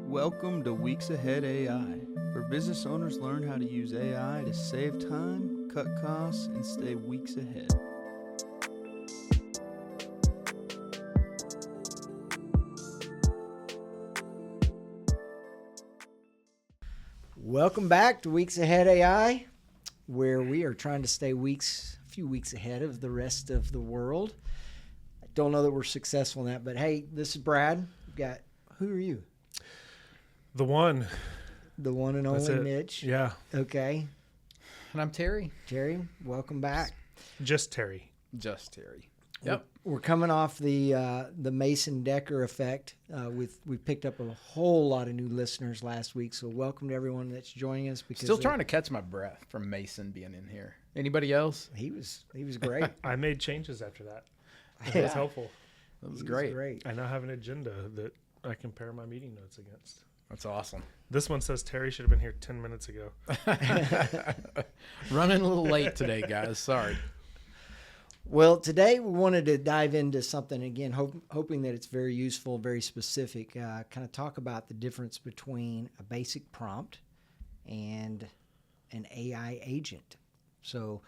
Welcome to Weeks Ahead AI, where business owners learn how to use AI to save time, cut costs, and stay weeks ahead. Welcome back to Weeks Ahead AI, where we are trying to stay a few weeks ahead of the rest of the world. I don't know that we're successful in that, but hey, this is Brad. Who are you? The one and only Mitch. Yeah. Okay. And I'm Terry. Terry, welcome back. Just Terry. Yep. We're coming off the Mason Decker effect. We picked up a whole lot of new listeners last week, so welcome to everyone that's joining us. Because Still trying to catch my breath from Mason being in here. Anybody else? He was great. I made changes after that. It Yeah. was helpful. That was great. I now have an agenda that I compare my meeting notes against. That's awesome. This one says Terry should have been here 10 minutes ago. Running a little late today, guys. Sorry. Well, today we wanted to dive into something again, hoping that it's very useful, very specific. Kind of talk about the difference between a basic prompt and an AI agent. So,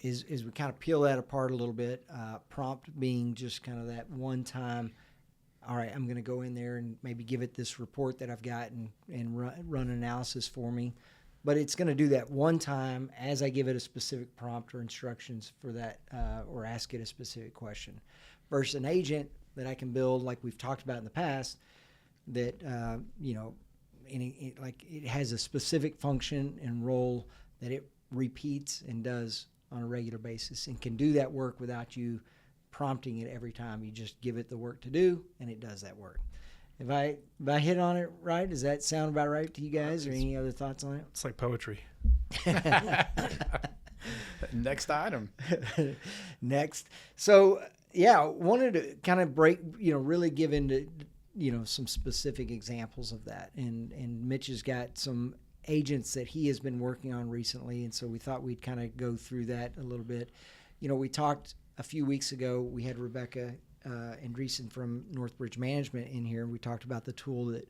as we kind of peel that apart a little bit, prompt being just kind of that one time. All right, I'm going to go in there and maybe give it this report that I've got and run analysis for me. But it's going to do that one time as I give it a specific prompt or instructions for that or ask it a specific question. Versus an agent that I can build, like we've talked about in the past, that, it has a specific function and role that it repeats and does on a regular basis and can do that work without you prompting it every time. You just give it the work to do, and it does that work. If I hit on it right, does that sound about right to you guys, or any other thoughts on it? It's like poetry. Next item. Next. So, yeah, wanted to kind of really give into, some specific examples of that. And Mitch has got some agents that he has been working on recently, and so we thought we'd kind of go through that a little bit. We talked a few weeks ago, we had Rebecca Andreessen from Northbridge Management in here. We talked about the tool that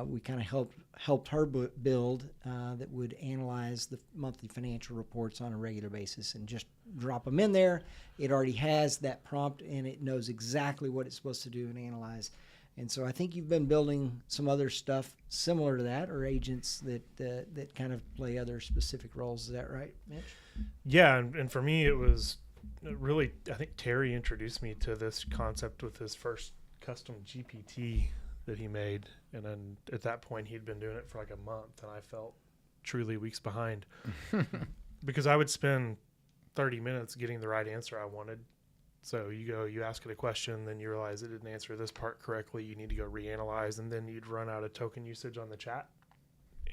we kind of helped her build that would analyze the monthly financial reports on a regular basis and just drop them in there. It already has that prompt and it knows exactly what it's supposed to do and analyze. And so I think you've been building some other stuff similar to that, or agents that kind of play other specific roles. Is that right, Mitch? Yeah, and for me it was really, I think Terry introduced me to this concept with his first custom GPT that he made. And then at that point, he'd been doing it for like a month, and I felt truly weeks behind because I would spend 30 minutes getting the right answer I wanted. So you ask it a question, then you realize it didn't answer this part correctly. You need to go reanalyze, and then you'd run out of token usage on the chat.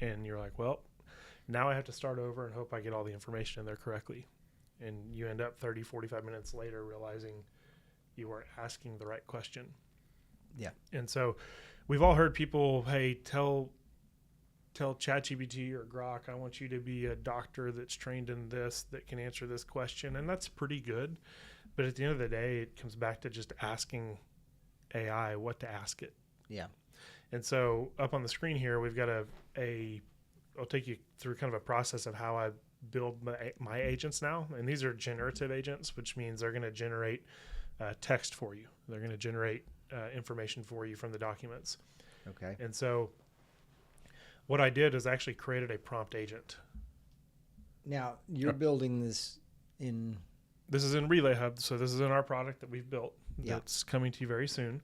And you're like, well, now I have to start over and hope I get all the information in there correctly. And you end up 30, 45 minutes later realizing you weren't asking the right question. Yeah. And so we've all heard people, hey, tell ChatGPT or Grok, I want you to be a doctor that's trained in this, that can answer this question. And that's pretty good. But at the end of the day, it comes back to just asking AI what to ask it. Yeah. And so up on the screen here, we've got I'll take you through kind of a process of how I build my agents now. And these are generative agents, which means they're going to generate text for you. They're going to generate information for you from the documents. Okay. And so what I did is actually created a prompt agent. Now, you're building this in... This is in Relay Hub. So this is in our product that we've built. Yeah. That's coming to you very soon.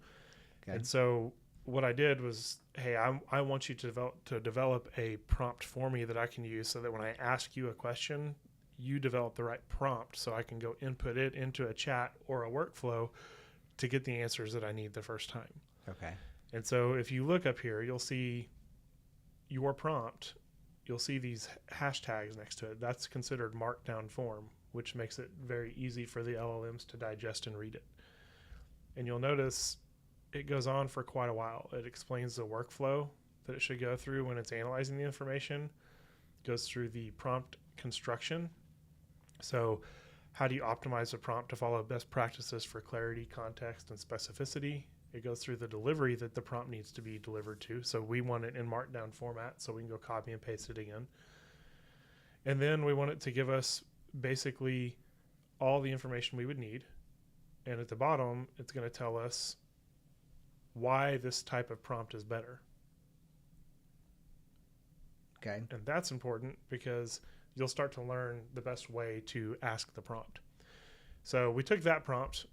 Okay. And so what I did was, hey, I want you to develop a prompt for me that I can use so that when I ask you a question, you develop the right prompt so I can go input it into a chat or a workflow to get the answers that I need the first time. Okay. And so if you look up here, you'll see your prompt. You'll see these hashtags next to it. That's considered markdown form, which makes it very easy for the LLMs to digest and read it. And you'll notice it goes on for quite a while. It explains the workflow that it should go through when it's analyzing the information. It goes through the prompt construction. So how do you optimize a prompt to follow best practices for clarity, context, and specificity? It goes through the delivery that the prompt needs to be delivered to. So we want it in markdown format so we can go copy and paste it again. And then we want it to give us basically all the information we would need. And at the bottom, it's going to tell us why this type of prompt is better. Okay. And that's important because you'll start to learn the best way to ask the prompt. So we took that prompt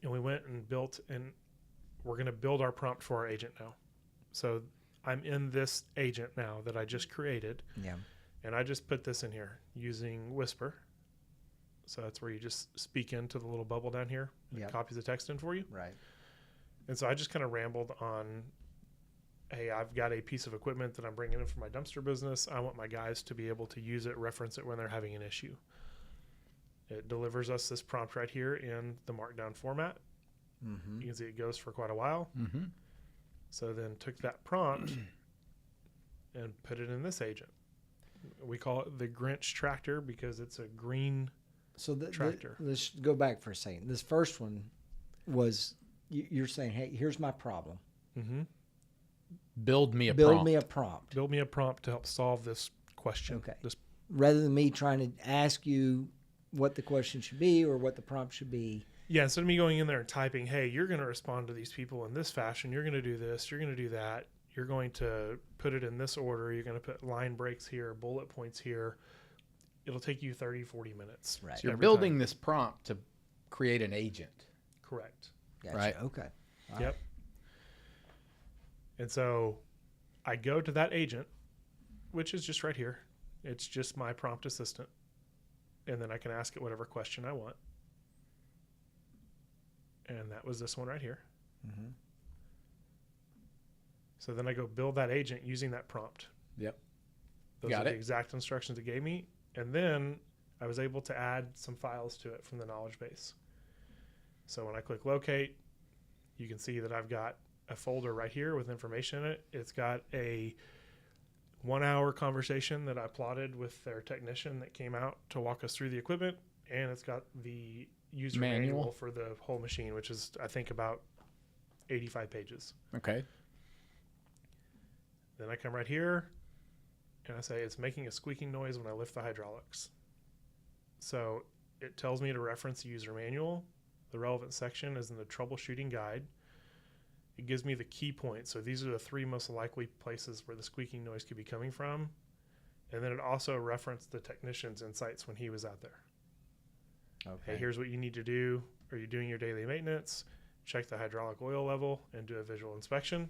and we went and built, and we're going to build our prompt for our agent now. So I'm in this agent now that I just created. Yeah. And I just put this in here using Whisper. So that's where you just speak into the little bubble down here. And Yep. it copies the text in for you. Right. And so I just kind of rambled on, hey, I've got a piece of equipment that I'm bringing in for my dumpster business. I want my guys to be able to use it, reference it when they're having an issue. It delivers us this prompt right here in the markdown format. Mm-hmm. You can see it goes for quite a while. Mm-hmm. So then took that prompt and put it in this agent. We call it the Grinch tractor because it's a green So tractor. Let's go back for a second. This first one was you're saying, hey, here's my problem. Mm-hmm. Build me a Build prompt. me a prompt. Build me a prompt to help solve this question. Okay. This, Rather than me trying to ask you what the question should be or what the prompt should be. yeah, instead of me going in there and typing, hey, you're going to respond to these people in this fashion. You're going to do this. You're going to do that. You're going to put it in this order. You're going to put line breaks here, bullet points here. It'll take you 30, 40 minutes. Right. So you're every building time. this prompt to create an agent. Correct. Gotcha. Right. Okay. All Yep. And so I go to that agent, which is just right here. It's just my prompt assistant. And then I can ask it whatever question I want. And that was this one right here. Mm-hmm. So then I go build that agent using that prompt. Yep. Those Got are the it. exact instructions it gave me. And then I was able to add some files to it from the knowledge base. So when I click locate, you can see that I've got a folder right here with information in it. It's got a 1 hour conversation that I plotted with their technician that came out to walk us through the equipment. And it's got the user manual for the whole machine, which is, I think, about 85 pages. Okay. Then I come right here and I say it's making a squeaking noise when I lift the hydraulics. So it tells me to reference the user manual. The relevant section is in the troubleshooting guide. It gives me the key points. So these are the 3 most likely places where the squeaking noise could be coming from. And then it also referenced the technician's insights when he was out there. Okay. Hey, here's what you need to do. Are you doing your daily maintenance? Check the hydraulic oil level and do a visual inspection.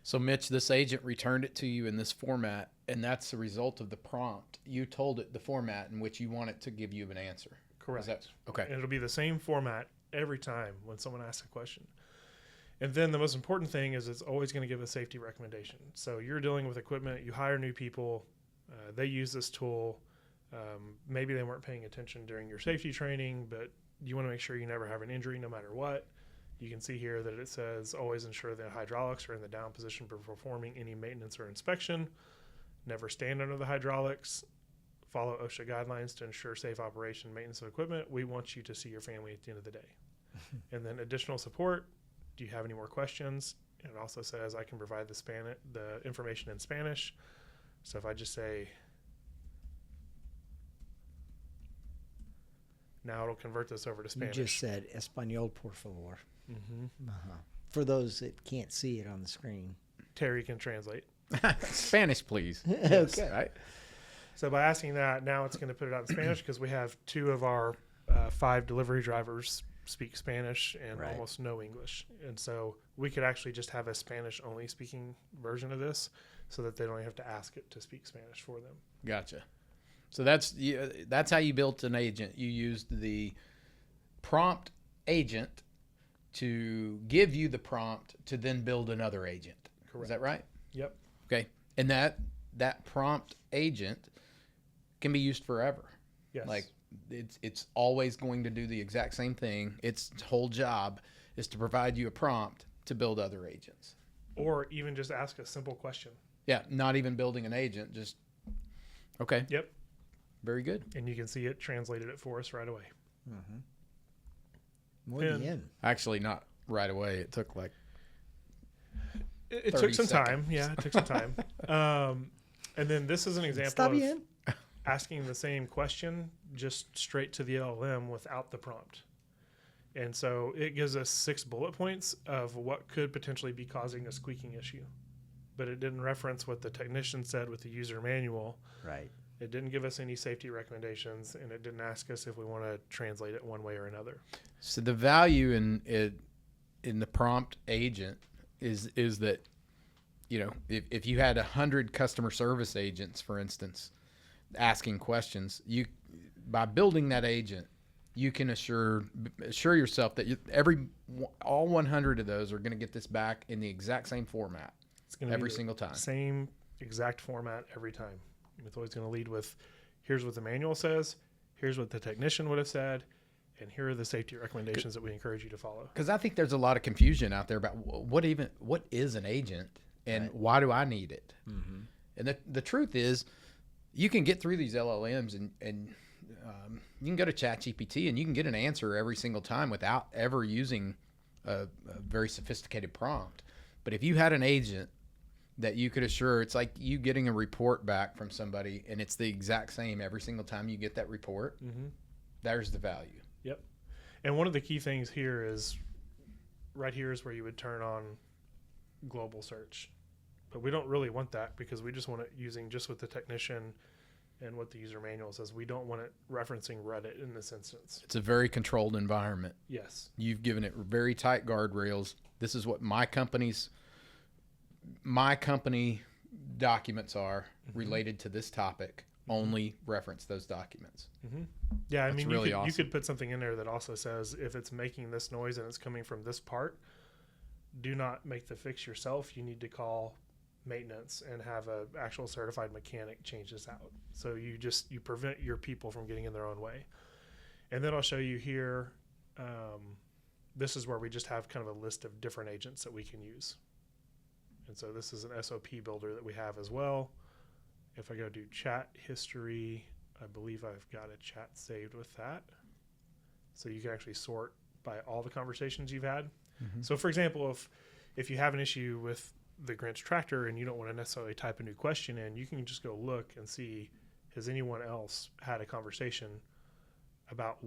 So, Mitch, this agent returned it to you in this format, and that's the result of the prompt. You told it the format in which you want it to give you an answer. Correct. Is that, okay. And it'll be the same format every time when someone asks a question. And then the most important thing is it's always going to give a safety recommendation. So you're dealing with equipment, you hire new people, they use this tool. Maybe they weren't paying attention during your safety training, but you want to make sure you never have an injury no matter what. You can see here that it says always ensure the hydraulics are in the down position for performing any maintenance or inspection. Never stand under the hydraulics. Follow OSHA guidelines to ensure safe operation and maintenance of equipment. We want you to see your family at the end of the day. And then additional support. Do you have any more questions? And it also says I can provide the information in Spanish. So if I just say, now it'll convert this over to You Spanish. just said Español, por favor. Mm-hmm. For those that can't see it on the screen. Terry can translate. Spanish, please. Okay. Right? So by asking that, now it's going to put it out in Spanish because we have 2 of our 5 delivery drivers speak Spanish and Right. almost no English. And so we could actually just have a Spanish-only speaking version of this so that they don't have to ask it to speak Spanish for them. Gotcha. So that's how you built an agent. You used the prompt agent to give you the prompt to then build another agent. Correct. Is that right? Yep. Okay. And that prompt agent can be used forever. Yes. Like it's always going to do the exact same thing. Its whole job is to provide you a prompt to build other agents. Or even just ask a simple question. Yeah, not even building an agent, just okay. Yep. Very good. And you can see it translated it for us right away. Muy And- bien. Actually, not right away. It took like It 30 took some seconds. time. Yeah, it took some time. And then this is an example Stop of in. asking the same question just straight to the LLM without the prompt. And so it gives us 6 bullet points of what could potentially be causing a squeaking issue. But it didn't reference what the technician said with the user manual. Right. It didn't give us any safety recommendations, and it didn't ask us if we want to translate it one way or another. So the value in the prompt agent is that, you know, if you had 100 customer service agents, for instance, asking questions, by building that agent, you can assure yourself that all 100 of those are going to get this back in the exact same format It's going to every be the single time. Same exact format every time. It's always going to lead with, here's what the manual says, here's what the technician would have said, and here are the safety recommendations that we encourage you to follow. Because I think there's a lot of confusion out there about what is an agent and why do I need it? Mm-hmm. And the truth is, you can get through these LLMs and you can go to ChatGPT and you can get an answer every single time without ever using a very sophisticated prompt. But if you had an agent that you could assure, it's like you getting a report back from somebody and it's the exact same every single time you get that report. Mm-hmm. There's the value. Yep. And one of the key things here is, right here is where you would turn on global search. But we don't really want that because we just want it using just what the technician and what the user manual says. We don't want it referencing Reddit in this instance. It's a very controlled environment. Yes. You've given it very tight guardrails. This is what my company documents are related to this topic. Only reference those documents. Mm-hmm. Yeah, I mean, really you could put something in there that also says if it's making this noise and it's coming from this part, do not make the fix yourself. You need to call maintenance and have a actual certified mechanic change this out. So you prevent your people from getting in their own way. And then I'll show you here. This is where we just have kind of a list of different agents that we can use. And so this is an SOP builder that we have as well. If I go to chat history, I believe I've got a chat saved with that. So you can actually sort by all the conversations you've had. Mm-hmm. So for example, if you have an issue with the Grinch tractor and you don't want to necessarily type a new question in, you can just go look and see, has anyone else had a conversation about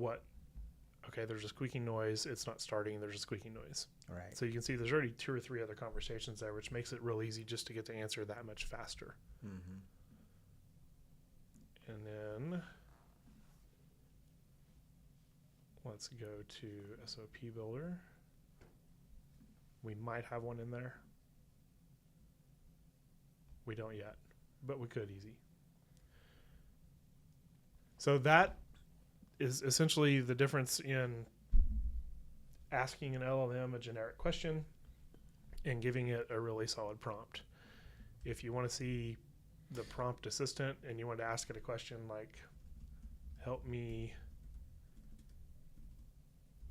okay, there's a squeaking noise, it's not starting, there's a squeaking noise. Right. So you can see there's already 2 or 3 other conversations there, which makes it real easy just to get the answer that much faster. Mm-hmm. And then let's go to SOP Builder. We might have one in there. We don't yet, but we could easy. So that is essentially the difference in asking an LLM a generic question and giving it a really solid prompt. If you want to see the prompt assistant and you want to ask it a question like, help me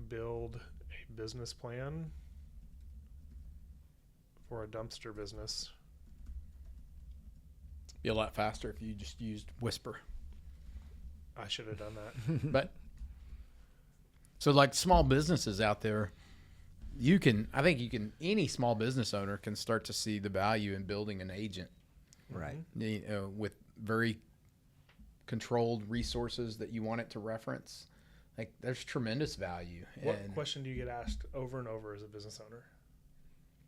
build a business plan for a dumpster business. Be a lot faster if you just used Whisper. I should have done that. But so like small businesses out there, any small business owner can start to see the value in building an agent. Right. With very controlled resources that you want it to reference. Like there's tremendous value. What question do you get asked over and over as a business owner?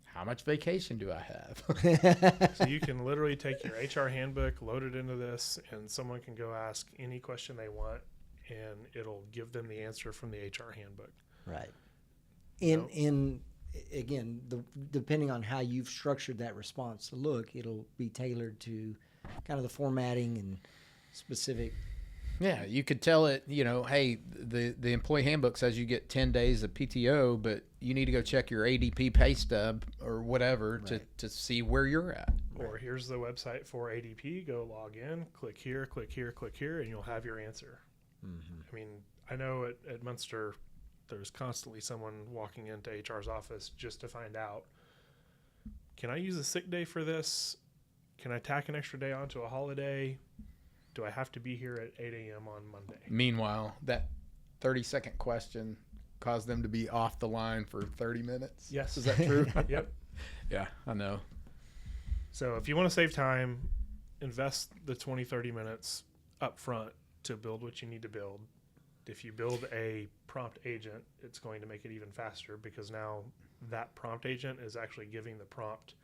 How much vacation do I have? So you can literally take your HR handbook, load it into this, and someone can go ask any question they want, and it'll give them the answer from the HR handbook. Right. In again, depending on how you've structured that response to look, it'll be tailored to kind of the formatting and specific. Yeah, you could tell it, hey, the employee handbook says you get 10 days of PTO, but you need to go check your ADP pay stub or whatever to see where you're at. Or here's the website for ADP. Go log in, click here, and you'll have your answer. Mm-hmm. I mean, I know at Munster, there's constantly someone walking into HR's office just to find out, can I use a sick day for this? Can I tack an extra day onto a holiday? Do I have to be here at 8 a.m. on Monday? Meanwhile, that 30-second question cause them to be off the line for 30 minutes. Yes. Is that true? Yep. Yeah, I know. So if you want to save time, invest the 20, 30 minutes up front to build what you need to build. If you build a prompt agent, it's going to make it even faster because now that prompt agent is actually giving the prompt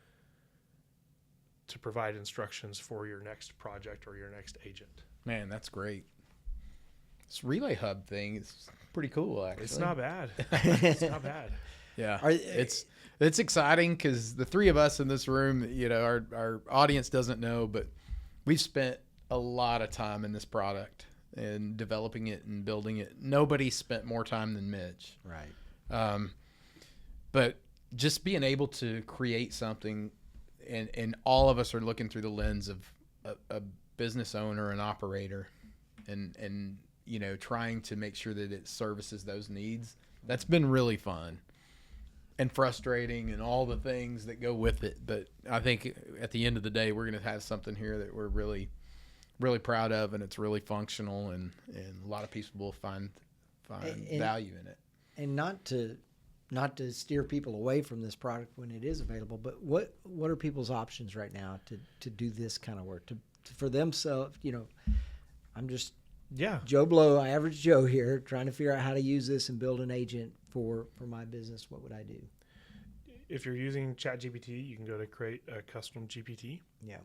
to provide instructions for your next project or your next agent. Man, that's great. This Relay Hub thing is pretty cool, actually. It's not bad. It's not bad. Yeah, Are- it's exciting because the three of us in this room, you know, our audience doesn't know, but we've spent a lot of time in this product and developing it and building it. Nobody spent more time than Mitch. Right. But just being able to create something, and all of us are looking through the lens of a business owner and operator, and you know, trying to make sure that it services those needs. That's been really fun and frustrating and all the things that go with it. But I think at the end of the day, we're going to have something here that we're really, really proud of, and it's really functional, and a lot of people will find value in it. And not to steer people away from this product when it is available, but what are people's options right now to do this kind of work for themselves? You know, I'm just Joe Blow, average Joe here, trying to figure out how to use this and build an agent for my business. What would I do? If you're using ChatGPT, you can go to create a custom GPT. Yeah.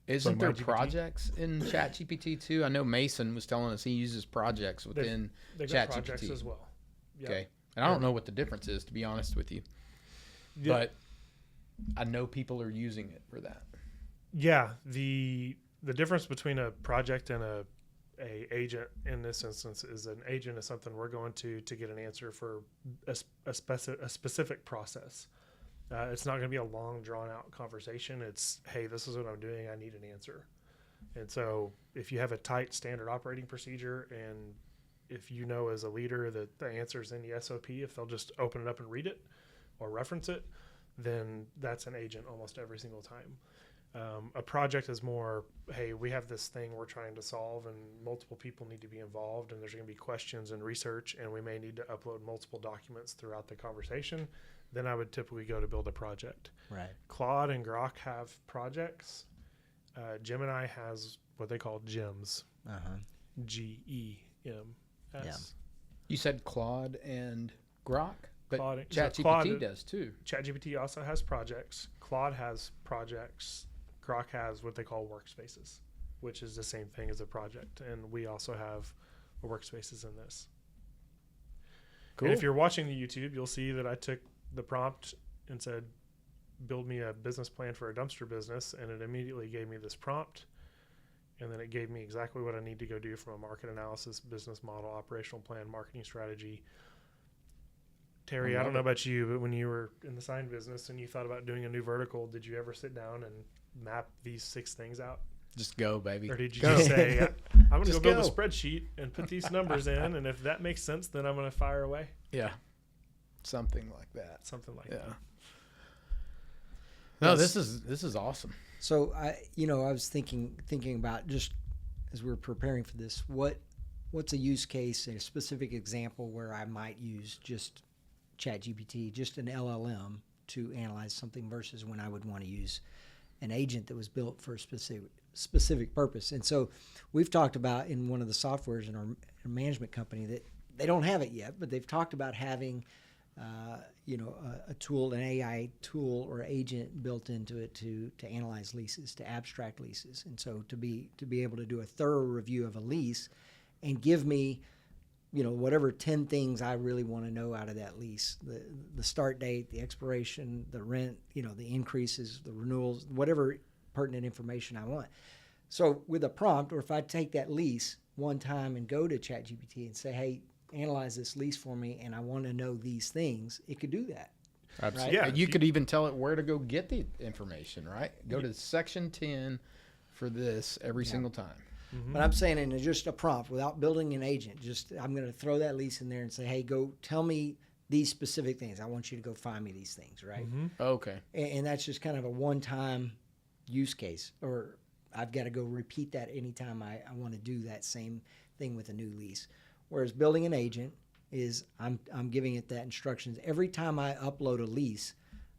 Isn't there MyGPT? projects in ChatGPT too? I know Mason was telling us he uses projects within They've got ChatGPT projects as well. Yep. Okay. And I don't know what the difference is, to be honest with you. Yeah. But I know people are using it for that. Yeah, the difference between a project and a agent in this instance is an agent is something we're going to get an answer for a specific process. It's not going to be a long, drawn-out conversation. It's, hey, this is what I'm doing. I need an answer. And so if you have a tight standard operating procedure, and if you know as a leader that the answer is in the SOP, if they'll just open it up and read it or reference it, then that's an agent almost every single time. A project is more, hey, we have this thing we're trying to solve, and multiple people need to be involved, and there's going to be questions and research, and we may need to upload multiple documents throughout the conversation. Then I would typically go to build a project. Right. Claude and Grok have projects. Gemini has what they call gems. GEMS. Yeah. You said Claude and Grok, but Claude- ChatGPT Claude- does too. ChatGPT also has projects. Claude has projects. Grok has what they call workspaces, which is the same thing as a project. And we also have workspaces in this. Cool. And if you're watching the YouTube, you'll see that I took the prompt and said, build me a business plan for a dumpster business. And it immediately gave me this prompt. And then it gave me exactly what I need to go do from a market analysis, business model, operational plan, marketing strategy. Terry, I don't know about you, but when you were in the sign business and you thought about doing a new vertical, did you ever sit down and map these 6 things out? Just go, baby. Or did you Go. just say, I'm going to Just go build go. a spreadsheet and put these numbers in, and if that makes sense, then I'm going to fire away? Yeah. Something like that. Something like Yeah. that. No, Yes. this is awesome. So I was thinking about, just as we're preparing for this, what's a use case, a specific example where I might use just ChatGPT, just an LLM to analyze something, versus when I would want to use an agent that was built for a specific purpose. And so we've talked about in one of the softwares in our management company that they don't have it yet, but they've talked about having a tool, an AI tool or agent built into it to analyze leases, to abstract leases. And so to be able to do a thorough review of a lease and give me, whatever 10 things I really want to know out of that lease, the start date, the expiration, the rent, the increases, the renewals, whatever pertinent information I want. So with a prompt, or if I take that lease one time and go to ChatGPT and say, hey, analyze this lease for me, and I want to know these things, it could do that. Absolutely. Yeah, Yeah, you could even tell it where to go get the information, right? Go to section 10 for this every single time. Mm-hmm. But I'm saying in just a prompt, without building an agent, I'm going to throw that lease in there and say, hey, go tell me these specific things. I want you to go find me these things, right? Mm-hmm. Okay. And that's just kind of a one-time use case, or I've got to go repeat that anytime I want to do that same thing with a new lease. Whereas building an agent, is I'm giving it that instructions. Every time I upload a lease,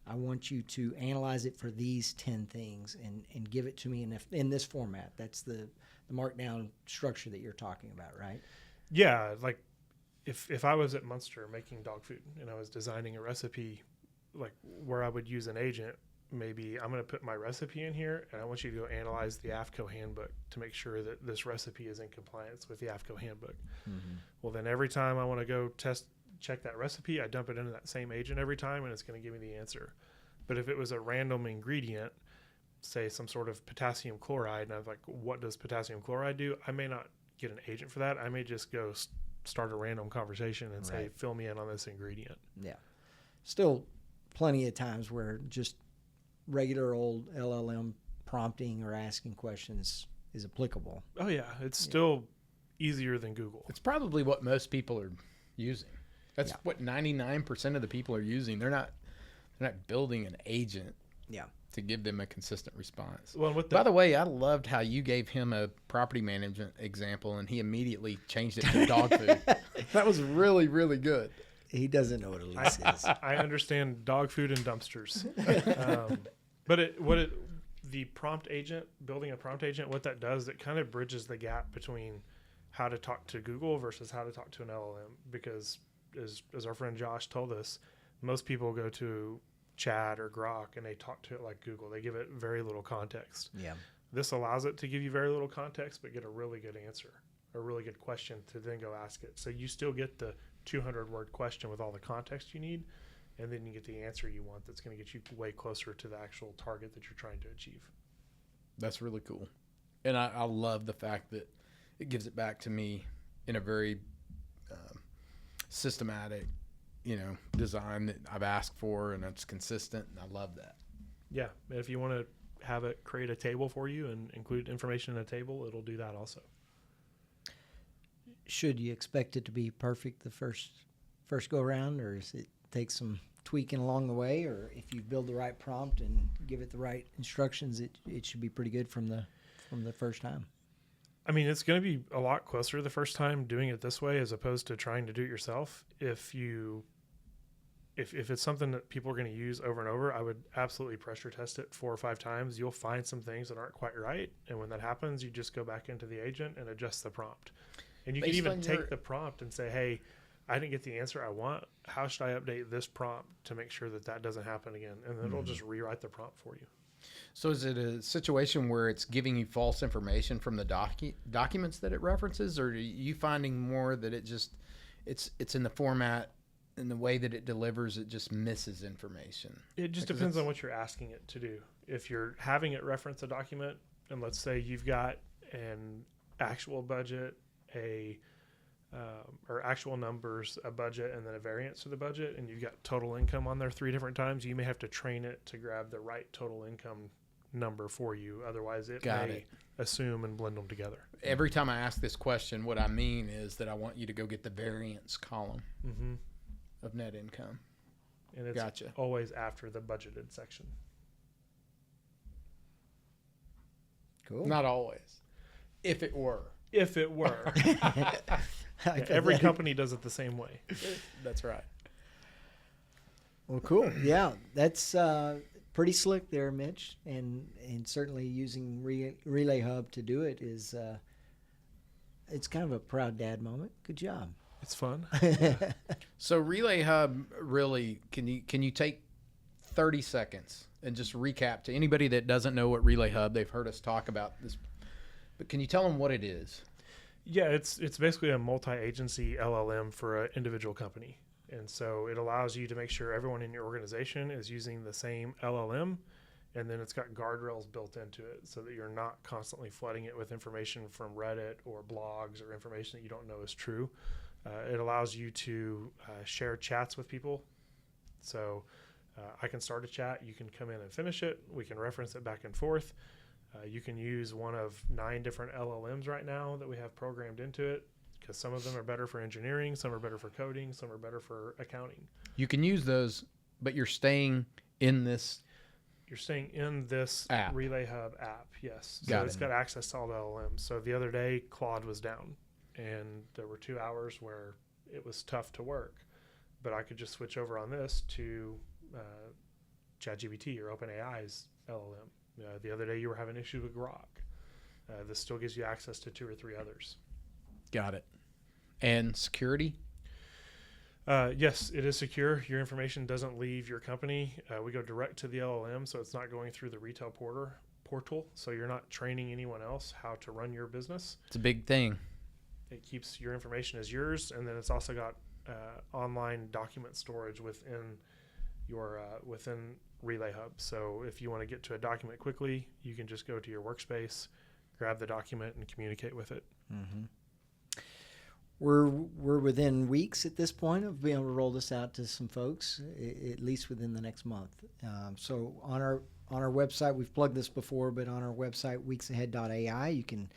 I want you to analyze it for these 10 things and give it to me in this format. That's the markdown structure that you're talking about, right? Yeah, like if I was at Munster making dog food and I was designing a recipe, like where I would use an agent, maybe I'm going to put my recipe in here and I want you to go analyze the AFCO handbook to make sure that this recipe is in compliance with the AFCO handbook. Mm-hmm. Well, then every time I want to go check that recipe, I dump it into that same agent every time and it's going to give me the answer. But if it was a random ingredient, say some sort of potassium chloride, and I'm like, what does potassium chloride do? I may not get an agent for that. I may just go start a random conversation and say, fill me in on this ingredient. Yeah. Still plenty of times where just regular old LLM prompting or asking questions is applicable. Oh, yeah. It's still easier than Google. It's probably what most people are using. That's what 99% of the people are using. They're not building an agent to give them a consistent response. Well, by the way, I loved how you gave him a property management example and he immediately changed it to dog food. That was really, really good. He doesn't know what a lease is. I understand dog food and dumpsters. But the prompt agent, building a prompt agent, what that does, it kind of bridges the gap between how to talk to Google versus how to talk to an LLM. Because as our friend Josh told us, most people go to Chat or Grok and they talk to it like Google. They give it very little context. Yeah. This allows it to give you very little context, but get a really good answer, a really good question to then go ask it. So you still get the 200-word question with all the context you need, and then you get the answer you want that's going to get you way closer to the actual target that you're trying to achieve. That's really cool. And I love the fact that it gives it back to me in a very systematic, design that I've asked for, and it's consistent, and I love that. Yeah, and if you want to have it create a table for you and include information in a table, it'll do that also. Should you expect it to be perfect the first go around, or does it take some tweaking along the way? Or if you build the right prompt and give it the right instructions, it should be pretty good from the first time? I mean, it's going to be a lot closer the first time doing it this way as opposed to trying to do it yourself. If it's something that people are going to use over and over, I would absolutely pressure test it 4 or 5 times. You'll find some things that aren't quite right. And when that happens, you just go back into the agent and adjust the prompt. And you can even take the prompt and say, hey, I didn't get the answer I want. How should I update this prompt to make sure that doesn't happen again? And then it'll just rewrite the prompt for you. So is it a situation where it's giving you false information from the documents that it references, or are you finding more that it's in the format and the way that it delivers, it just misses information? It just depends on what you're asking it to do. If you're having it reference a document, and let's say you've got an actual budget, or actual numbers, a budget, and then a variance to the budget, and you've got total income on there 3 different times, you may have to train it to grab the right total income number for you. Otherwise, it may assume and blend them together. Every time I ask this question, what I mean is that I want you to go get the variance column of net income. And it's always after the budgeted section. Cool. Not always. If it were. Every company does it the same way. That's right. Well, cool. Yeah, that's pretty slick there, Mitch. And certainly using Relay Hub to do it is it's kind of a proud dad moment. Good job. It's fun. So Relay Hub, really, can you take 30 seconds and just recap to anybody that doesn't know what Relay Hub, they've heard us talk about this, but can you tell them what it is? Yeah, it's basically a multi-agency LLM for an individual company. And so it allows you to make sure everyone in your organization is using the same LLM, and then it's got guardrails built into it so that you're not constantly flooding it with information from Reddit or blogs or information that you don't know is true. It allows you to share chats with people. So I can start a chat, you can come in and finish it, we can reference it back and forth. You can use one of 9 different LLMs right now that we have programmed into it, because some of them are better for engineering, some are better for coding, some are better for accounting. You can use those, but you're staying in this app. Relay Hub app, yes. So it's got access to all the LLMs. So the other day, Claude was down, and there were 2 hours where it was tough to work. But I could just switch over on this to ChatGPT or OpenAI's LLM. The other day you were having issues with Grok. This still gives you access to 2 or 3 others. Got it. And security? Yes, it is secure. Your information doesn't leave your company. We go direct to the LLM, so it's not going through the retail portal. So you're not training anyone else how to run your business. It's a big thing. It keeps your information as yours, and then it's also got online document storage within your within Relay Hub. So if you want to get to a document quickly, you can just go to your workspace, grab the document, and communicate with it. Mm-hmm. We're within weeks at this point of being able to roll this out to some folks, at least within the next month. So on our website, we've plugged this before, but on our website, weeksahead.ai, you can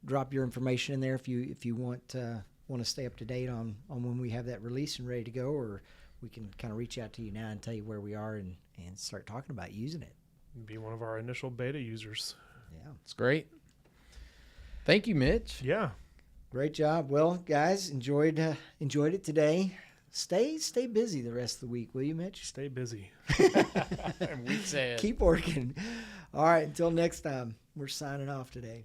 drop your information in there if you want to stay up to date on when we have that release and ready to go, or we can kind of reach out to you now and tell you where we are and start talking about using it. Be one of our initial beta users. Yeah, it's great. Thank you, Mitch. Yeah. Great job. Well, guys, enjoyed it today. Stay busy the rest of the week, will you, Mitch? Stay busy. And we said, keep working. All right, until next time, we're signing off today.